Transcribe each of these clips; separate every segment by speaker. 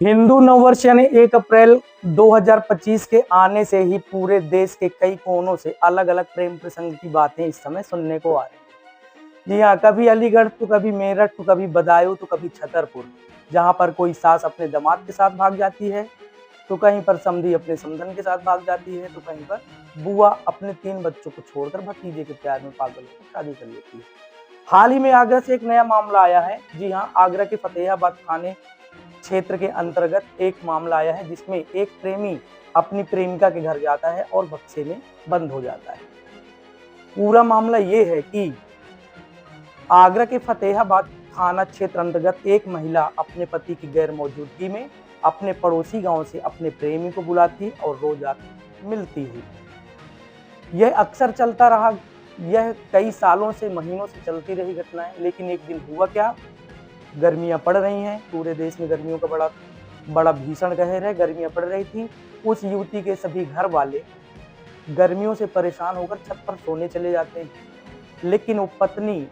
Speaker 1: हिंदू नववर्ष यानी 1 अप्रैल 2025 के आने से ही पूरे देश के कई कोनों से अलग अलग प्रेम प्रसंग की बातें इस समय सुनने को आ रही हैं। जी हाँ, कभी अलीगढ़ तो कभी मेरठ तो कभी बदायूं तो कभी छतरपुर, जहाँ पर कोई सास अपने दामाद के साथ भाग जाती है तो कहीं पर समधी अपने समधन के साथ भाग जाती है तो कहीं पर बुआ अपने 3 बच्चों को छोड़कर भतीजे के प्यार में पागल होकर शादी कर लेती है। हाल ही में आगरा से एक नया मामला आया है। जी हाँ, आगरा के फतेहाबाद थाने क्षेत्र के अंतर्गत एक मामला आया है जिसमें एक प्रेमी अपनी प्रेमिका के घर जाता है और बक्से में बंद हो जाता है। पूरा मामला ये है कि आगरा के फतेहाबाद थाना क्षेत्र अंतर्गत एक महिला अपने पति की गैर मौजूदगी में अपने पड़ोसी गांव से अपने प्रेमी को बुलाती और रोज आकर मिलती है। यह अक्सर चलता रहा, यह कई सालों से महीनों से चलती रही घटना है। लेकिन एक दिन हुआ क्या, गर्मियां पड़ रही हैं, पूरे देश में गर्मियों का बड़ा भीषण कहर है, गर्मियां पड़ रही थी। उस युवती के सभी घर वाले गर्मियों से परेशान होकर छत पर सोने चले जाते हैं, लेकिन वो पत्नी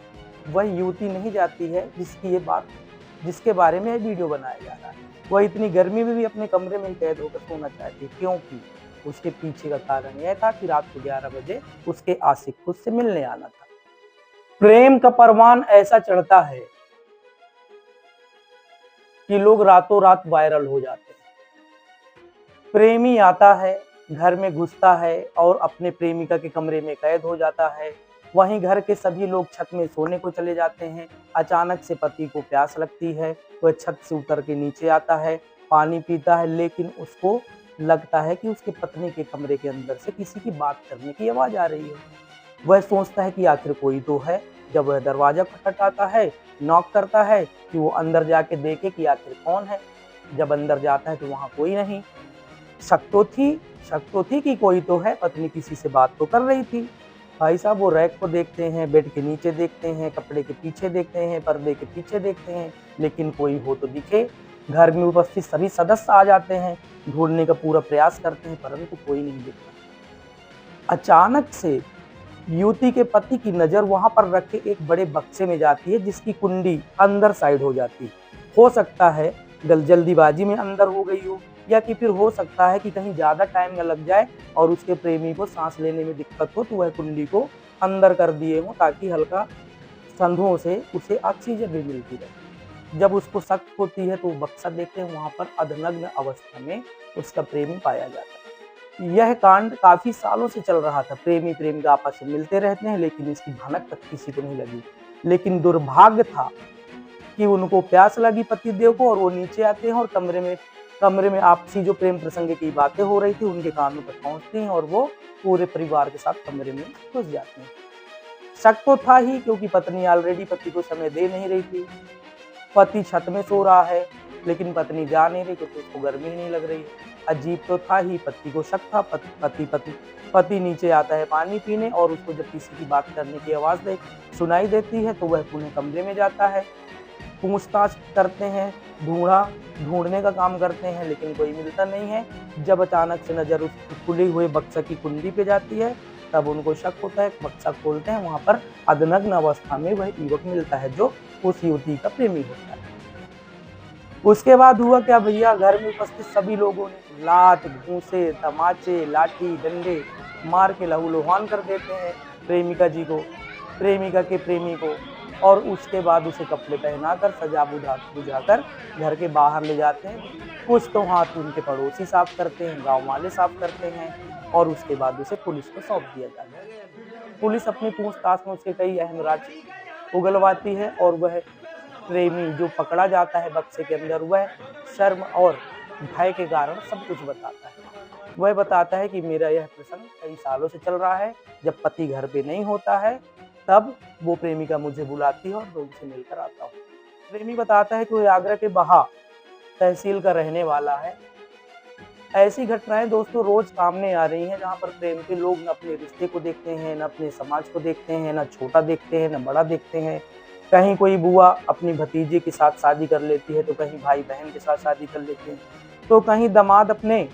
Speaker 1: वह युवती नहीं जाती है जिसके बारे में वीडियो बनाया जा रहा है। वह इतनी गर्मी में भी अपने कमरे में ही कैद होकर सोना चाहती, क्योंकि उसके पीछे का कारण यह था कि रात को 11 बजे उसके आशिक उससे मिलने आना था। प्रेम का परवान ऐसा चढ़ता है कि लोग रातों रात वायरल हो जाते हैं। प्रेमी आता है, घर में घुसता है और अपने प्रेमिका के कमरे में कैद हो जाता है। वहीं घर के सभी लोग छत में सोने को चले जाते हैं। अचानक से पति को प्यास लगती है, वह छत से उतर के नीचे आता है, पानी पीता है, लेकिन उसको लगता है कि उसकी पत्नी के कमरे के अंदर से किसी की बात करने की आवाज आ रही है। वह सोचता है कि आखिर कोई तो है। जब वह दरवाजा खटखटाता है, नॉक करता है कि वो अंदर जाके देखे कि आखिर कौन है। जब अंदर जाता है तो वहां कोई नहीं। शक तो थी कि कोई तो है, पत्नी किसी से बात तो कर रही थी। भाई साहब, वो रैक को देखते हैं, बेड के नीचे देखते हैं, कपड़े के पीछे देखते हैं, पर्दे के पीछे देखते हैं, लेकिन कोई हो तो दिखे। घर में उपस्थित सभी सदस्य आ जाते हैं, ढूंढने का पूरा प्रयास करते हैं, परंतु कोई नहीं दिखता। अचानक से युवती के पति की नजर वहां पर रखे एक बड़े बक्से में जाती है जिसकी कुंडी अंदर साइड हो जाती है। हो सकता है जल्दीबाजी में अंदर हो गई हो, या कि फिर हो सकता है कि कहीं ज्यादा टाइम न लग जाए और उसके प्रेमी को सांस लेने में दिक्कत हो तो वह कुंडी को अंदर कर दिए हो ताकि हल्का संधुओं से उसे ऑक्सीजन भी मिलती रहे। जब उसको शक होती है तो बक्सा देखते हैं, वहां पर अधनग्न अवस्था में उसका प्रेमी पाया जाता है। यह कांड काफी सालों से चल रहा था। प्रेमी प्रेमिका आपस में मिलते रहते हैं, लेकिन इसकी भनक तक किसी को नहीं लगी। लेकिन दुर्भाग्य था कि उनको प्यास लगी पतिदेव को और वो नीचे आते हैं और कमरे में आपसी जो प्रेम प्रसंग की बातें हो रही थी उनके कानों तक पहुंचती हैं और वो पूरे परिवार के साथ कमरे में घुस जाते हैं। शक तो था ही, क्योंकि पत्नी ऑलरेडी पति को समय दे नहीं रही थी। पति छत में सो रहा है, लेकिन पत्नी जा नहीं रही क्योंकि उसको गर्मी ही नहीं लग रही। अजीब तो था ही, पति को शक था। पति नीचे आता है पानी पीने और उसको जब किसी की बात करने की आवाज सुनाई देती है तो वह पुनः कमरे में जाता है। पूछताछ करते हैं, ढूंढने का काम करते हैं, लेकिन कोई मिलता नहीं है। जब अचानक से नजर उस खुली हुए बक्सा की कुंडी पे जाती है तब उनको शक होता है। बक्सा खोलते हैं, वहां पर अधनग्न अवस्था में वह युवक मिलता है जो उस युवती का प्रेमी होता है। उसके बाद हुआ क्या भैया, घर में उपस्थित सभी लोगों ने लात, घूंसे, तमाचे, लाठी, डंडे मार के लहूलुहान कर देते हैं प्रेमिका जी को, प्रेमिका के प्रेमी को, और उसके बाद उसे कपड़े पहनाकर सजा बुझाकर घर के बाहर ले जाते हैं। कुछ तो हाथ उनके पड़ोसी साफ करते हैं, गांव वाले साफ करते हैं, और उसके बाद उसे पुलिस को सौंप दिया जाता है। पुलिस अपनी पूछताछ में उसके कई अहम राज उगलवाती है और वह प्रेमी जो पकड़ा जाता है बक्से के अंदर, वह शर्म और भय के कारण सब कुछ बताता है। वह बताता है कि मेरा यह प्रसंग कई सालों से चल रहा है। जब पति घर पे नहीं होता है तब वो प्रेमिका मुझे बुलाती है और मैं उनसे मिलकर आता हूँ। प्रेमी बताता है कि वो आगरा के बहा तहसील का रहने वाला है। ऐसी घटनाएं दोस्तों रोज सामने आ रही हैं, जहाँ पर प्रेम के लोग न अपने रिश्ते को देखते हैं, न अपने समाज को देखते हैं, न छोटा देखते हैं, न बड़ा देखते हैं। कहीं कोई बुआ अपनी भतीजे के साथ शादी कर लेती है तो कहीं भाई बहन के साथ शादी कर लेते हैं, तो कहीं दामाद अपने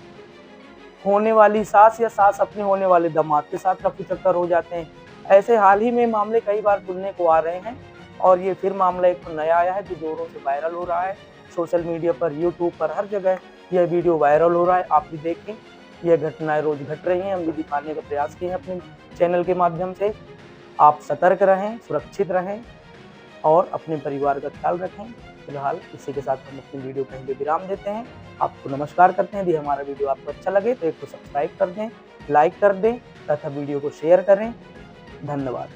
Speaker 1: होने वाली सास या सास अपने होने वाले दामाद के साथ रफू चक्कर हो जाते हैं। ऐसे हाल ही में मामले कई बार सुनने को आ रहे हैं और ये फिर मामला एक नया आया है जो जोरों से वायरल हो रहा है। सोशल मीडिया पर, यूट्यूब पर, हर जगह यह वीडियो वायरल हो रहा है। आप भी देखें, यह घटनाएं रोज घट रही हैं। हम भी दिखाने का प्रयास किए हैं अपने चैनल के माध्यम से। आप सतर्क रहें, सुरक्षित रहें और अपने परिवार का ख्याल रखें। फिलहाल इसी के साथ हम अपनी वीडियो कहीं पे विराम देते हैं। आपको नमस्कार करते हैं। यदि हमारा वीडियो आपको अच्छा लगे तो एक को सब्सक्राइब कर दें, लाइक कर दें तथा वीडियो को शेयर करें। धन्यवाद।